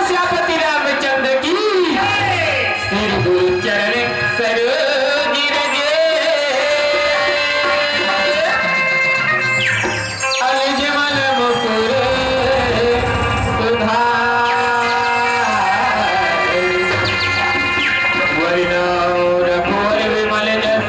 श्यापति रामचंद्र की श्री गुरु चरण सरोज रजे अलजमल मुकुर सुधार वैनौर भोर विमल जस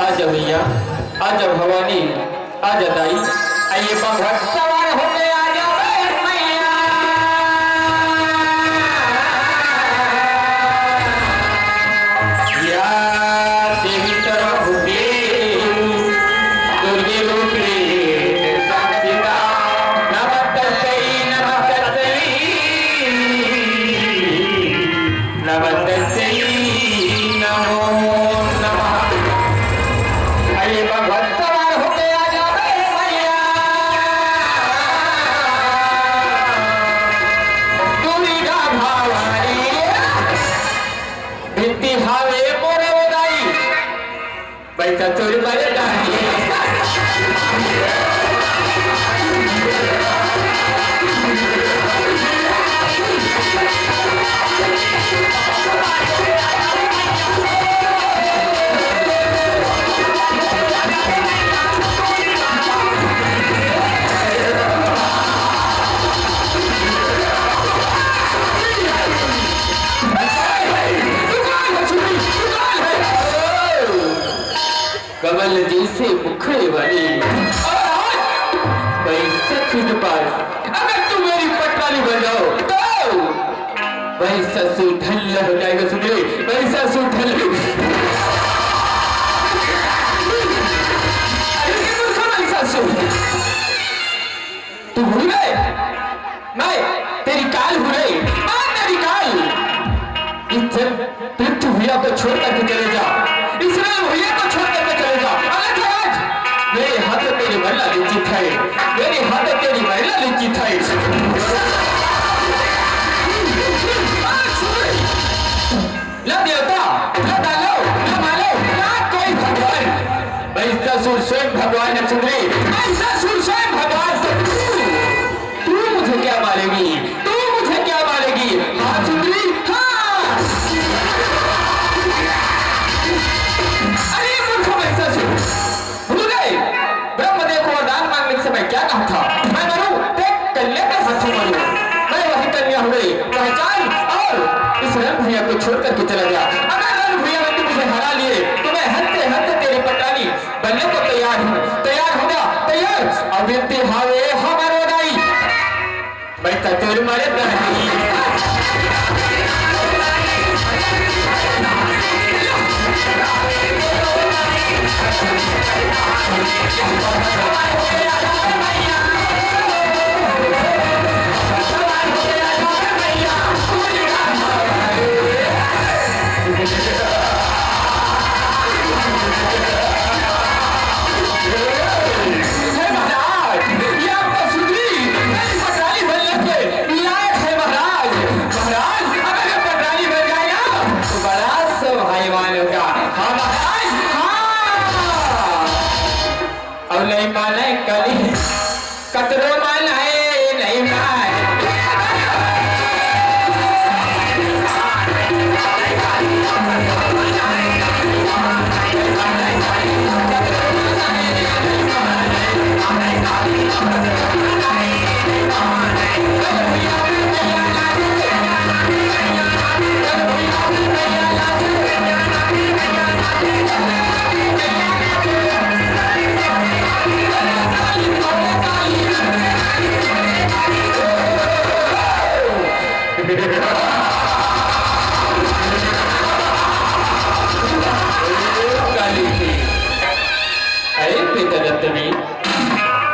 आजा भैया, आजा भवानी, आजा दाई, आइए भक्त सवार हो गए, आजा मैया। या देवी सर्वभूते दुर्गे रूपे संस्थिता नमस्तस्यै नमस्तस्यै नमो नमः। भक्त सवार हो गया जावे मैया, दुर्गा भवानी भित्ति भावे मोरे उदाई बैठा चोरी बड़े डाली। कमल जैसे मुखड़े वाली अगर तू मेरी पटवाली बन जाओ तो वही ससुर ढल्ला हो जाएगा। सुन ले, वही ससुर ढल्ला तू भूल गए मैं तेरी काल भूल गई, तेरी काल। इज्जत पृथ्वी भैया को छोड़ करके चले जा, इसराइल भैया को छोड़ करके चले जा। आज मेरे हाथ में तेरे न देवता, न दानव, न मानव, न कोई भगवान। महिषासुर स्वयं भगवान है सुंदरी, महिषासुर स्वयं भगवान। तो तू मुझे क्या मारेगी? तू मुझे क्या मारेगी? हाँ सुंदरी, हाँ। अरे मूर्ख महिषासुर, भूल गए ब्रह्मदेव को वरदान मांगने के समय क्या कहा था? मैं मरूं, देख कन्या के हाथों मरूं। मैं वही कन्या हो गई, पहचान। और इस रण भैया को छोड़ करके चला गया। अगर रण भैया में तुम मुझे हरा लिए तो मैं हंसते हंसते तेरी पटानी बनने को तैयार हूँ। तैयार हो गया, तैयार। अब इतने हावे हमारे दाई, मैं तोड़ मारे नहीं। नहीं माने कली कतरो माने नहीं माने।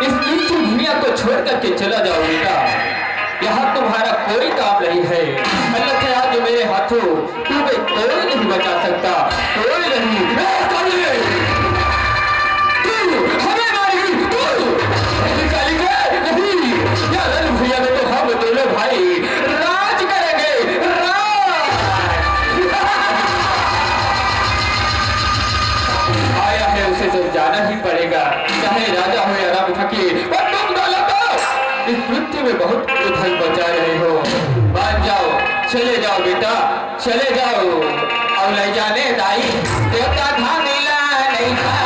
इस नीची दुनिया को छोड़ करके चला जाओ बेटा, यहाँ तुम्हारा कोई काम नहीं है। अन्यथा आज मेरे हाथों तुम्हें कोई नहीं बचा सकता, कोई नहीं। भैया में तो हम दोनों भाई राज करेंगे, आया है उसे तो जाना ही पड़ेगा, चाहे राजा हो या राम फकीर। और तुम दोनों तो इस पृथ्वी में बहुत उथल बचा रहे हो। मान जाओ, चले जाओ बेटा, चले जाओ। और ले जाने दाई देवता था नीला नहीं था।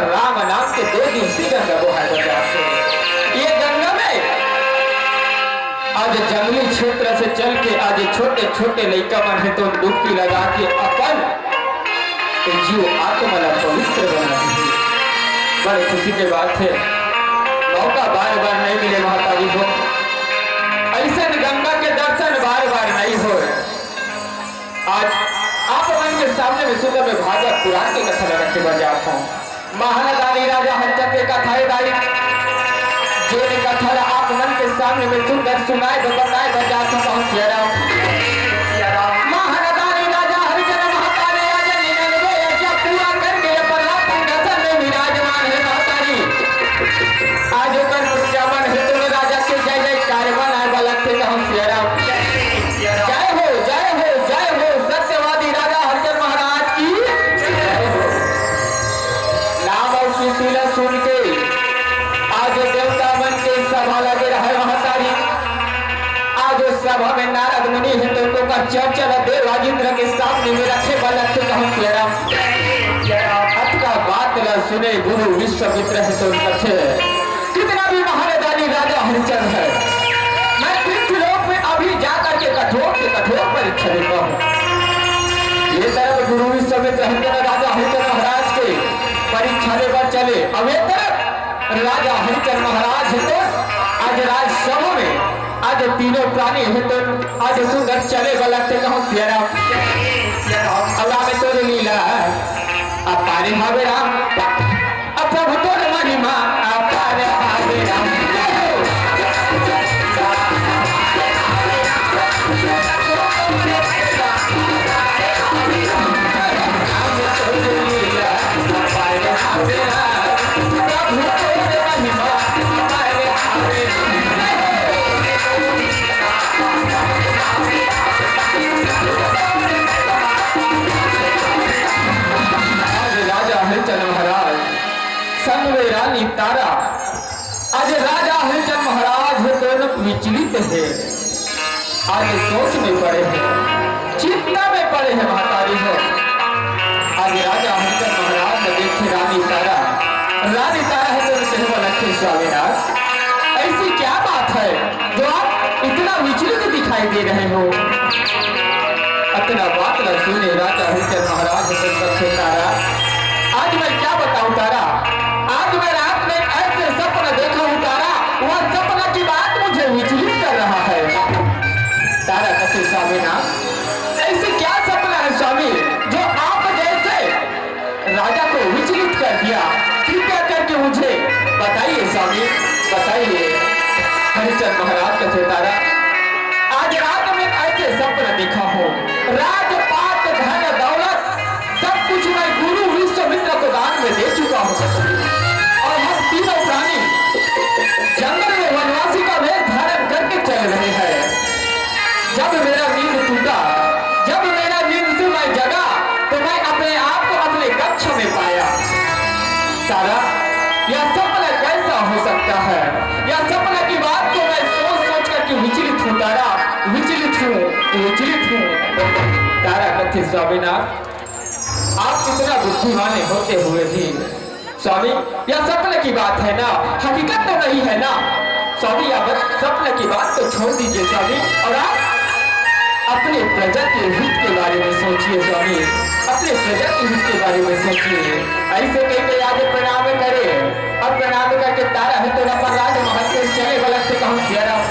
पर राम नाम के 2 दिवसीय गंगा बहाए बाजार से। ये गंगा में आज जंगली क्षेत्र से चल के आज छोटे छोटे लड़का मन है तो डुबकी लगा के अपन जीव आत्मा पवित्र बना दी। बड़े खुशी की बात है, मौका बार बार नहीं मिले महातारी को, ऐसे गंगा के दर्शन बार बार नहीं हो। आज आप मन के सामने में सुबह में भागवत पुराण की कथा रखे बजाता हूँ। महानदारी राजा हरिचंद्र के कथाएदारी जो कथा आप मन के सामने में सुंदर सुनाए बताए बजाता पहुंच महानदारी राजा हरिचंद्र महातारी राजा 99 यज्ञ पूरा करके प्रहलाद सिंहासन में विराजमान है। महातारी आज ओकर उद्यापन हेतु में राजा के जय जय कार्यवन आए वाला थे कहूं सियाराम जय हो जय हो जय हो सत्यवादी राजा हरिचंद्र महाराज की जय हो। नाम और सुशीला सुन के आज देवता मन के सभा लगे रहे महातारी। आज सभा में नारद मुनि हिंदू का चर्चा देवाजिंद्र के सामने में रखे वाला थे कहूं सियाराम अतका बात न सुने गुरु विश्वामित्र है तो कथे कितना भी महारानी राजा हरिचंद्र है, मैं पृथ्वीलोक में अभी जाकर के कठोर से कठोर परीक्षा लेता हूँ। ये तरफ गुरु विश्वामित्र हरिचंद्र राजा हरिचंद्र महाराज के परीक्षा लेकर चले, अब ये तरफ राजा हरिचंद्र महाराज है तो आज राजसभा में आज तीनों प्राणी है तो आज सुंदर चले वाला थे कहूं सियाराम अल्लाह में तोरे लीला अपारे भावे राम प्रभु तोरे महिमा अपारे भावे राम। रानी तारा आज राजा हरिचंद्र महाराज है दोनों विचलित है, आज सोच में पड़े हैं, चिंता में पड़े हैं महातारी है। आज राजा हरिचंद्र महाराज ने देखे रानी तारा है तो कहने लगे स्वामीनाथ ऐसी क्या बात है जो आप इतना विचलित दिखाई दे रहे हो। इतना बात न सुने राजा हरिचंद्र महाराज ने तारा आज मैं क्या बताऊं तारा, आज मैं रात में ऐसे सपना देखा हूं तारा, वह सपना की बात मुझे विचलित कर रहा है। तारा कहते स्वामीनाथ ऐसे क्या सपना है स्वामी जो आप जैसे राजा को विचलित कर दिया, कृपया करके मुझे बताइए स्वामी बताइए। हरिचंद्र महाराज कहते तारा आज रात में ऐसे सपना देखा हूं, राजपाट धन दौलत सब कुछ मैं गुरु विश्वामित्र को दान में दे चुका हूं और हम तीनों प्राणी जंगल में वनवासी का वेश धारण करके चल रहे हैं। जब मेरा नींद टूटा, जब मेरा नींद से मैं जगा तो मैं अपने आप को अपने कक्ष में पाया। तारा यह सपना कैसा हो सकता है, यह सपना की बात को मैं सोच सोच करके विचलित हूँ तारा, विचलित हूँ। तारा कथी स्वामीनाथ आप कितना बुद्धिमान होते हुए भी स्वामी यह सपने की बात है ना, हकीकत तो नहीं है ना स्वामी, अब सपने की बात तो छोड़ दीजिए स्वामी और आप अपने प्रजा के हित के बारे में सोचिए स्वामी, अपने प्रजा के हित के बारे में सोचिए। ऐसे कहते आगे प्रणाम करे और प्रणाम करके तारा है तो राज महल से चले वाला थे कहूं सियाराम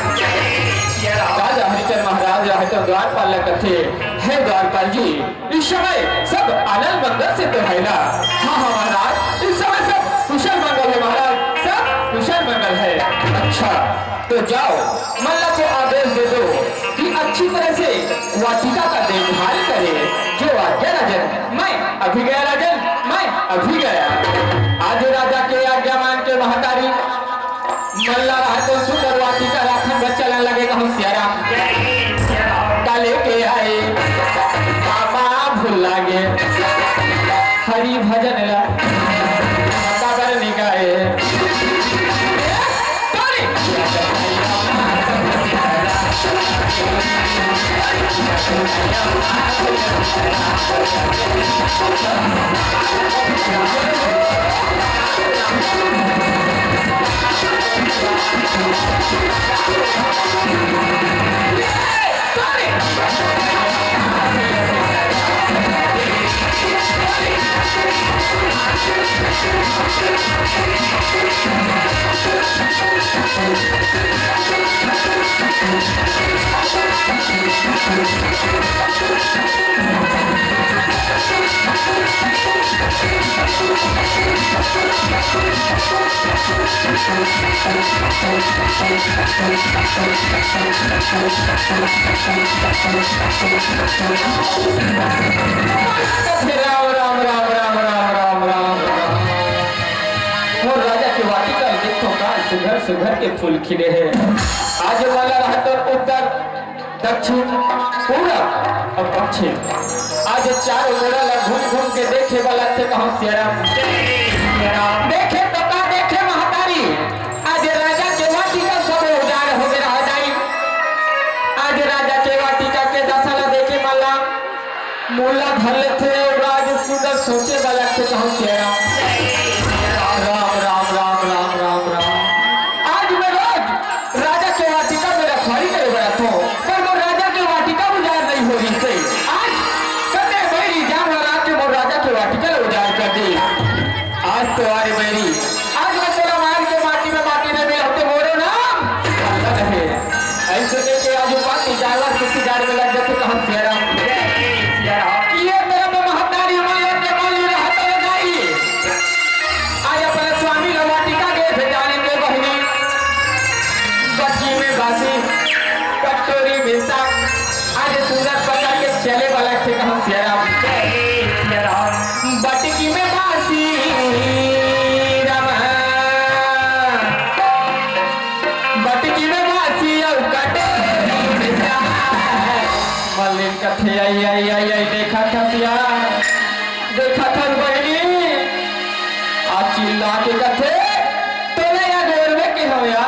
राजा हरिचंद्र महाराज है तो द्वारपाल कथे है द्वारपाल जी इस समय सब आनंद मंगल से तो है ना। हाँ महाराज इस समय सब कुशल मंगल है महाराज, सब कुशल मंगल है। अच्छा तो जाओ मल्ला को आदेश दे दो कि अच्छी तरह से वाटिका का देखभाल करे। जो आज्ञा राजन, मैं अभी गया राजन, मैं अभी गया। आज राजा के आज्ञा मान के महातारी मल्ला रहा तो सुंदर वाटिका राखन बच्चा लगेगा होशियाराम काले के आए बाबा भूल लागे हरि भजन ला काबर निगाए सुघर सुघर के फूल खिले हैं। आज वाला रहा तो उत्तर दक्षिण पूरब और पश्चिम। आज चारों ओर घूम घूम के देखे वाला थे कहाँ सियाराम देखे तो का देखे महतारी। आज राजा के वाटिका सब उजाड़ हो गया हजारी। आज राजा के वाटिका के दशा देखे वाला मूला भर थे और आज सुंदर सोचे वाला थे कहाँ सियाराम। राम राम राम राम राम राम। आज मैं रोज राजा के वाटिका में रखवाली करे बड़ा तो पर वो राजा के वाटिका उजाड़ नहीं हो रही थी। आज कन्ने मेरी जान रात के वो राजा के वाटिका उजाड़ कर दी। आज तो आरे मेरी आज मैं तेरा मान के माटी में मिला होते मोरो नाम अल्लाह रहे। ऐसे देखे आज पाती जाला किसी जाड़ में लग जाते कहाँ सियाराम ये मेरा महतारी हमारे के माली रहता है जाई। आज अपने स्वामी वाटिका के भेजाने के बहनी बच्ची में बासी कटोरी में साग आज सूरज पकड़ के चले वाला थे कहाँ सियाराम बटकी में बासी बटकी में बासी और कटोरी में साग मलिन कथे आई देखा था सियार देखा था बहनी आज चिल्ला के कथे तो नया गोर में के हो या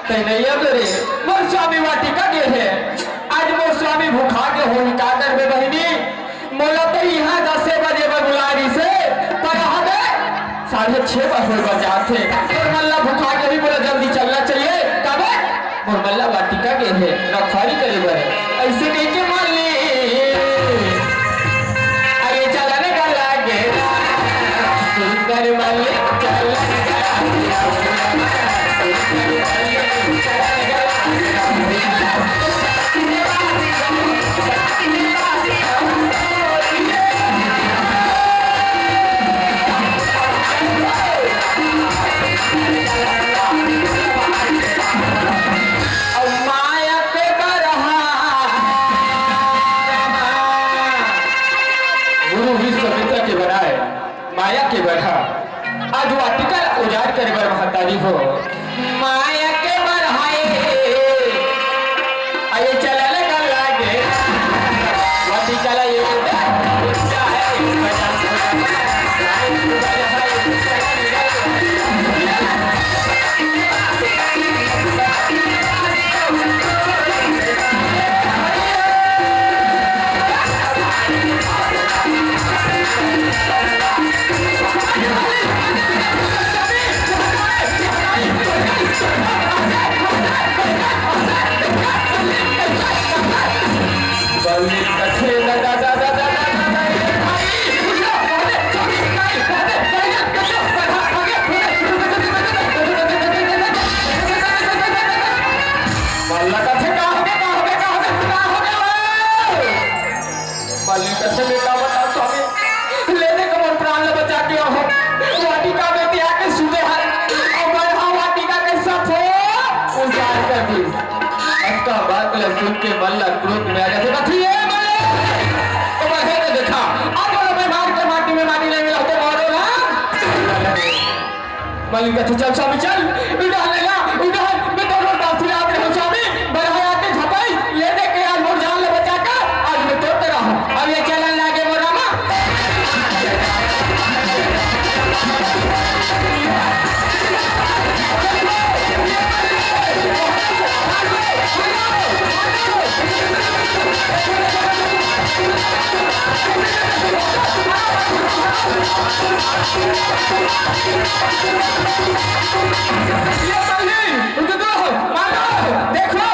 ते नया गोरे मोर स्वामी वाटिका के है। आज मोर स्वामी भूखा के हो का कर बे बहनी मोला तो यहाँ 10 बजे बुलारी से पर हमें 6:30 बजे बजा थे और मल्ला भूखा के भी बोला जल्दी चलना चाहिए कब मोर मल्ला वाटिका के है रखवाली करे बर ऐसे नहीं के मान ली आगे चलने का लागे सुंदर मल्ले माया के बढ़ा आज वाटिका उजाड़ करे बर महतारी हो माया के बढ़ाए आये चलने का लागे वाटिका ला ये सुन के मल्ला क्रोध में आ गया कथी है मल्ले तो मैं ने देखा आज वाला मैं मार के माटी में माटी नहीं मिला तो मारो ना मल्लिक कथी चल स्वामी चल उड़ा लेला उड़ा मैं तो रोड डाल फिर आते हो स्वामी बढ़ाया के झपाई ये देख के आज मोर जान ले बचा का आज मैं तोड़ते रहा अब ये चलन लागे मोर रामा ये पहली, रुक दो, मारो, देखो,